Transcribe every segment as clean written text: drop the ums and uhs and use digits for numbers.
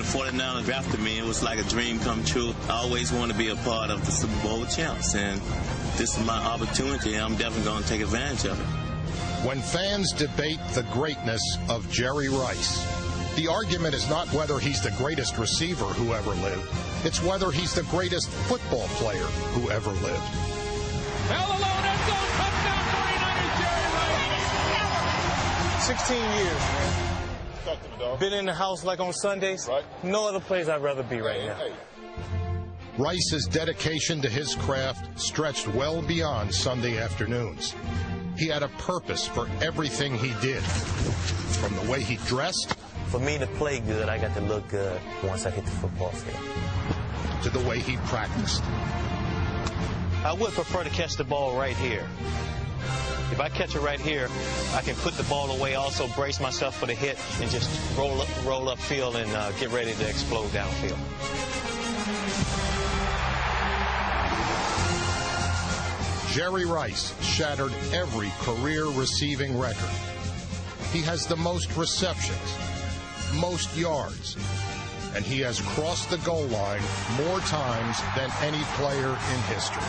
49ers drafted me, it was like a dream come true. I always want to be a part of the Super Bowl champs, and this is my opportunity, and I'm definitely going to take advantage of it. When fans debate the greatness of Jerry Rice, the argument is not whether he's the greatest receiver who ever lived. It's whether he's the greatest football player who ever lived. Hell alone, end zone, touchdown, 49ers, Jerry Rice. 16 years, man. Been in the house like on Sundays. Right. No other place I'd rather be right now. Rice's dedication to his craft stretched well beyond Sunday afternoons. He had a purpose for everything he did, from the way he dressed. For me to play good, I got to look good once I hit the football field. To the way he practiced. I would prefer to catch the ball right here. If I catch it right here, I can put the ball away, also brace myself for the hit, and just roll up field and get ready to explode downfield. Jerry Rice shattered every career receiving record. He has the most receptions, most yards, and he has crossed the goal line more times than any player in history.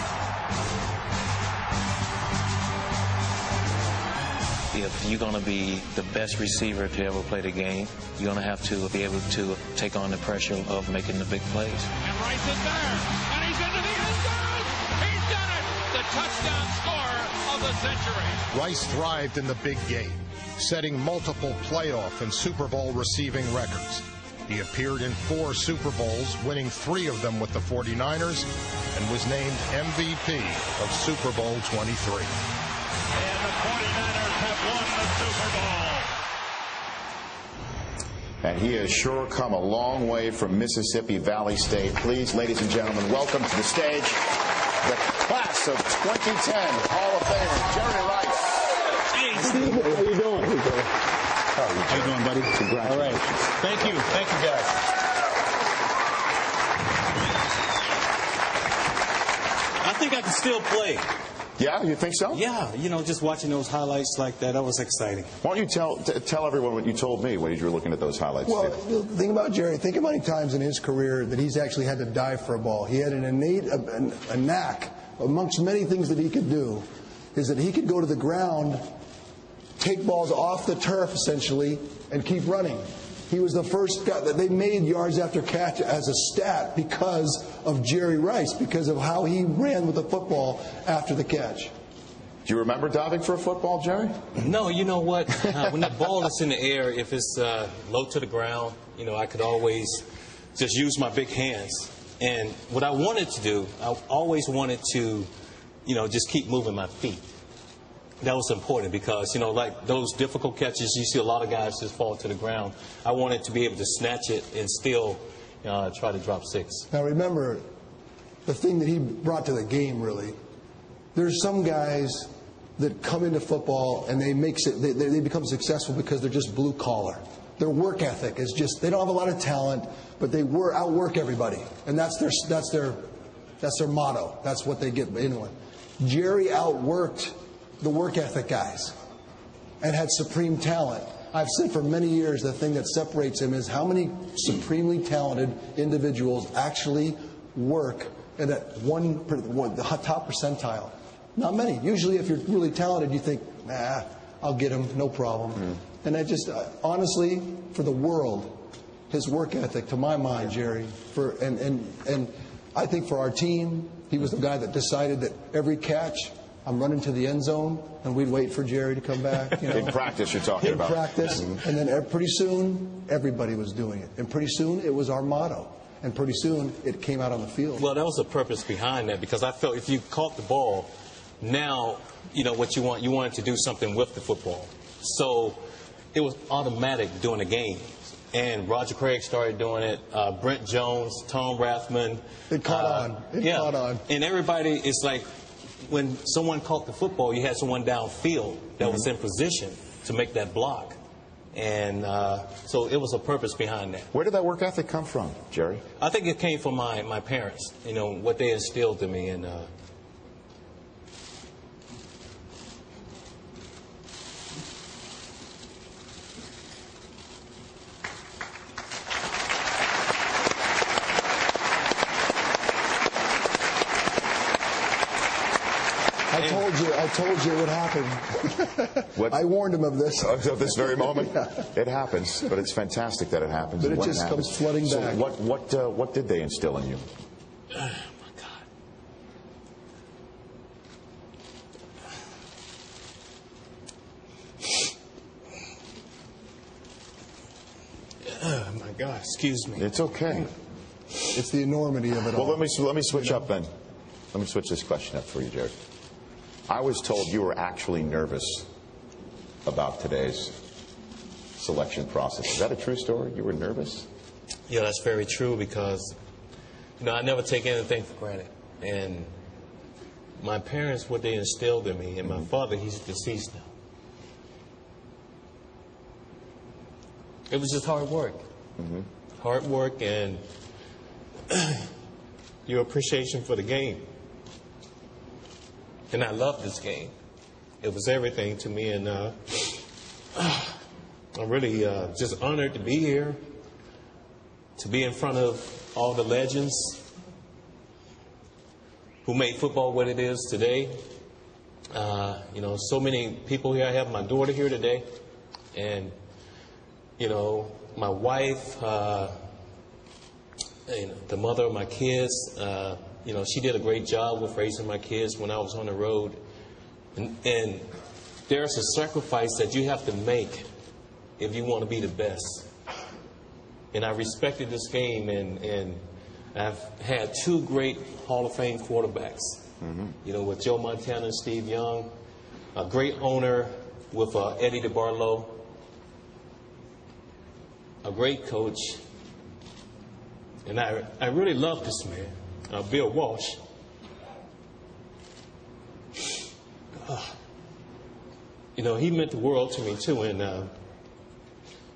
If you're going to be the best receiver to ever play the game, you're going to have to be able to take on the pressure of making the big plays. And Rice is there, and he's into the end zone. He's done it. The touchdown scorer of the century. Rice thrived in the big game, setting multiple playoff and Super Bowl receiving records. He appeared in 4 Super Bowls, winning 3 of them with the 49ers, and was named MVP of Super Bowl 23. And the 49ers have won the Super Bowl. And he has sure come a long way from Mississippi Valley State. Please, ladies and gentlemen, welcome to the stage the class of 2010 Hall of Famer, Jerry Rice. Hey, Steve, how you doing? How you doing, buddy? Congratulations. All right. Thank you, guys. I think I can still play. Yeah, you think so? Yeah, just watching those highlights like that was exciting. Why don't you tell everyone what you told me when you were looking at those highlights? Well, the thing about Jerry, think how many times in his career that he's actually had to dive for a ball. He had an innate a knack, amongst many things that he could do, is that he could go to the ground, take balls off the turf, essentially, and keep running. He was the first guy that they made yards after catch as a stat because of Jerry Rice, because of how he ran with the football after the catch. Do you remember diving for a football, Jerry? No, you know what? When the ball is in the air, if it's low to the ground, I could always just use my big hands. And what I wanted to do, I always wanted to, just keep moving my feet. That was important because, like those difficult catches, you see a lot of guys just fall to the ground. I wanted to be able to snatch it and still try to drop 6. Now remember, the thing that he brought to the game, really, there's some guys that come into football and they become successful because they're just blue collar. Their work ethic is just, they don't have a lot of talent, but they outwork everybody. And that's their motto. That's what they get into it. Jerry outworked the work ethic guys and had supreme talent. I've said for many years the thing that separates him is how many supremely talented individuals actually work at that the top percentile. Not many. Usually if you're really talented, you think, nah, I'll get him, no problem. And I just, honestly, for the world, his work ethic, to my mind, Jerry, and I think for our team, he was the guy that decided that every catch, I'm running to the end zone, and we'd wait for Jerry to come back. In practice, you're talking about. In practice, and then pretty soon, everybody was doing it. And pretty soon, it was our motto. And pretty soon, it came out on the field. Well, that was the purpose behind that, because I felt if you caught the ball, now, what you wanted to do something with the football. So it was automatic during the game. And Roger Craig started doing it, Brent Jones, Tom Rathman. It caught on. It caught on. And everybody, it's like, when someone caught the football, you had someone downfield that was in position to make that block. And so it was a purpose behind that. Where did that work ethic come from, Jerry? I think it came from my parents, what they instilled in me. And told you it would happen. What? I warned him of this. Of this very moment? Yeah. It happens, but it's fantastic that it happens. But it just comes flooding back. So what did they instill in you? Oh, my God. Oh, my God. Excuse me. It's okay. It's the enormity of it all. Well, let me switch up then. Let me switch this question up for you, Jared. I was told you were actually nervous about today's selection process. Is that a true story? You were nervous? Yeah, that's very true because, I never take anything for granted. And my parents, what they instilled in me, and my father, he's deceased now. It was just hard work. Mm-hmm. Hard work and your appreciation for the game. And I love this game. It was everything to me, and I'm really just honored to be here, to be in front of all the legends who made football what it is today. So many people here. I have my daughter here today, and my wife, the mother of my kids. She did a great job with raising my kids when I was on the road. And there's a sacrifice that you have to make if you want to be the best. And I respected this game, and I've had two great Hall of Fame quarterbacks, with Joe Montana and Steve Young, a great owner with Eddie DeBartolo, a great coach. And I really love this man, Bill Walsh. He meant the world to me too, and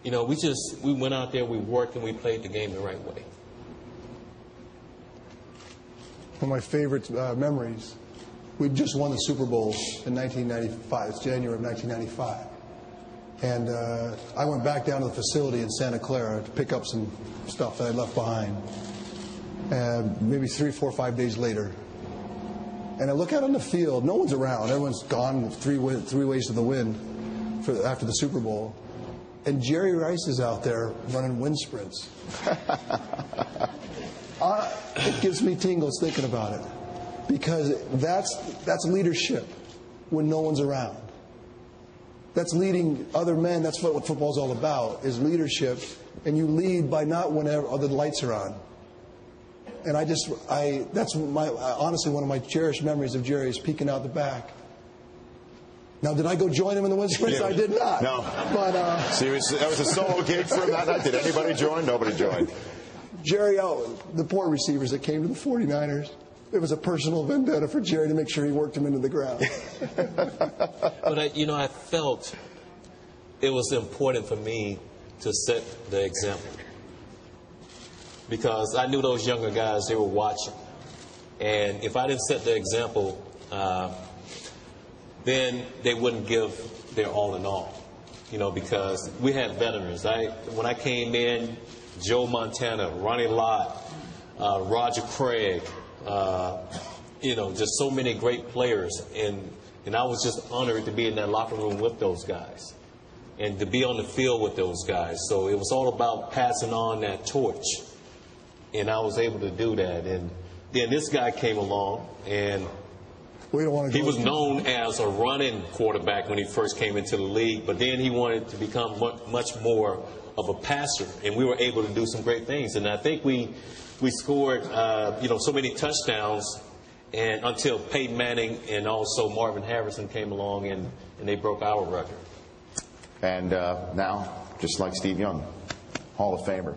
we went out there, we worked, and we played the game the right way. One of my favorite memories, we just won the Super Bowl in 1995. It's January of 1995. And I went back down to the facility in Santa Clara to pick up some stuff that I left behind. Maybe 3, 4, 5 days later. And I look out on the field. No one's around. Everyone's gone three ways to the wind after the Super Bowl. And Jerry Rice is out there running wind sprints. It gives me tingles thinking about it. Because that's leadership when no one's around. That's leading other men. That's what football's all about, is leadership. And you lead by not when other lights are on. And that's honestly one of my cherished memories of Jerry, is peeking out the back. Now, did I go join him in the wind sprints? Yeah. I did not. No. But that was a solo gig for him that night. Did anybody join? Nobody joined. Jerry, the poor receivers that came to the 49ers, it was a personal vendetta for Jerry to make sure he worked them into the ground. But I felt it was important for me to set the example, because I knew those younger guys, they were watching. And if I didn't set the example, then they wouldn't give their all in all, because we had veterans. When I came in, Joe Montana, Ronnie Lott, Roger Craig, just so many great players. And I was just honored to be in that locker room with those guys and to be on the field with those guys. So it was all about passing on that torch. And I was able to do that. And then this guy came along, and he was known as a running quarterback when he first came into the league, but then he wanted to become much more of a passer, and we were able to do some great things. And I think we scored, so many touchdowns, and until Peyton Manning and also Marvin Harrison came along, and they broke our record. And now, just like Steve Young, Hall of Famer.